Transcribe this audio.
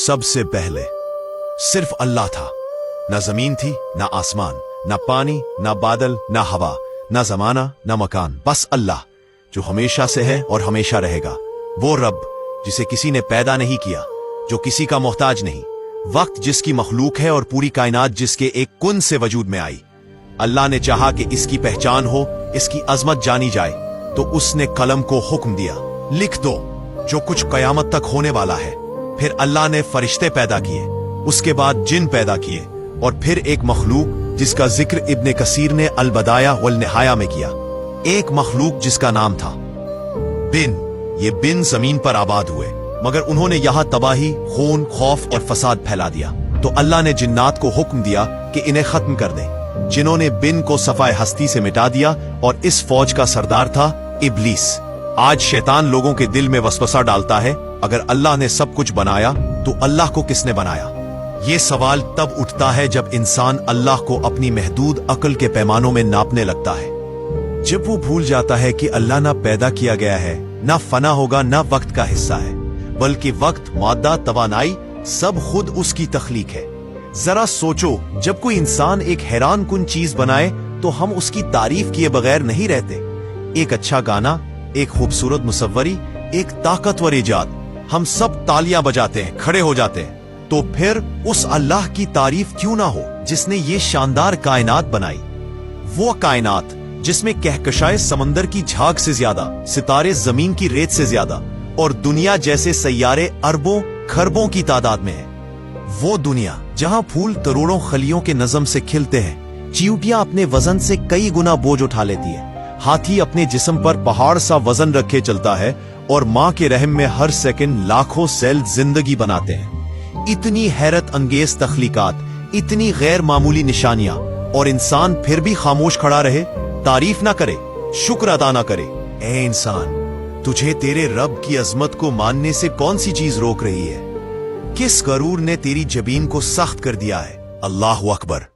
سب سے پہلے صرف اللہ تھا، نہ زمین تھی، نہ آسمان، نہ پانی، نہ بادل، نہ ہوا، نہ زمانہ، نہ مکان، بس اللہ جو ہمیشہ سے ہے اور ہمیشہ رہے گا۔ وہ رب جسے کسی نے پیدا نہیں کیا، جو کسی کا محتاج نہیں، وقت جس کی مخلوق ہے اور پوری کائنات جس کے ایک کن سے وجود میں آئی۔ اللہ نے چاہا کہ اس کی پہچان ہو، اس کی عظمت جانی جائے، تو اس نے قلم کو حکم دیا، لکھ دو جو کچھ قیامت تک ہونے والا ہے۔ پھر اللہ نے فرشتے پیدا کیے، اس کے بعد جن پیدا کیے، اور پھر ایک مخلوق جس کا ذکر ابن کثیر نے البدایہ والنہایہ میں کیا۔ ایک مخلوق جس کا نام تھا بن۔ یہ بن زمین پر آباد ہوئے، مگر انہوں نے یہاں تباہی، خون، خوف اور فساد پھیلا دیا، تو اللہ نے جنات کو حکم دیا کہ انہیں ختم کر دیں۔ جنہوں نے بن کو صفائے ہستی سے مٹا دیا، اور اس فوج کا سردار تھا ابلیس۔ آج شیطان لوگوں کے دل میں وسوسہ ڈالتا ہے، اگر اللہ نے سب کچھ بنایا تو اللہ کو کس نے بنایا؟ یہ سوال تب اٹھتا ہے جب انسان اللہ کو اپنی محدود عقل کے پیمانوں میں ناپنے لگتا ہے، جب وہ بھول جاتا ہے کہ اللہ نہ پیدا کیا گیا ہے، نہ فنا ہوگا، نہ وقت کا حصہ ہے، بلکہ وقت، مادہ، توانائی سب خود اس کی تخلیق ہے۔ ذرا سوچو، جب کوئی انسان ایک حیران کن چیز بنائے تو ہم اس کی تعریف کیے بغیر نہیں رہتے۔ ایک اچھا گانا، ایک خوبصورت مصوری، ایک طاقتور ایجاد، ہم سب تالیاں بجاتے ہیں، کھڑے ہو جاتے ہیں۔ تو پھر اس اللہ کی تعریف کیوں نہ ہو جس نے یہ شاندار کائنات بنائی؟ وہ کائنات جس میں کہکشائے سمندر کی جھاگ سے زیادہ، ستارے زمین کی ریت سے زیادہ، اور دنیا جیسے سیارے اربوں کھربوں کی تعداد میں ہیں۔ وہ دنیا جہاں پھول کروڑوں خلیوں کے نظم سے کھلتے ہیں، چیونٹیاں اپنے وزن سے کئی گنا بوجھ اٹھا لیتی ہے، ہاتھی اپنے جسم پر پہاڑ سا وزن رکھے چلتا ہے، اور ماں کے رحم میں ہر سیکنڈ لاکھوں سیل زندگی بناتے ہیں۔ اتنی حیرت انگیز تخلیقات، اتنی غیر معمولی نشانیاں، اور انسان پھر بھی خاموش کھڑا رہے، تعریف نہ کرے، شکر ادا نہ کرے۔ اے انسان، تجھے تیرے رب کی عظمت کو ماننے سے کون سی چیز روک رہی ہے؟ کس غرور نے تیری جبین کو سخت کر دیا ہے؟ اللہ اکبر۔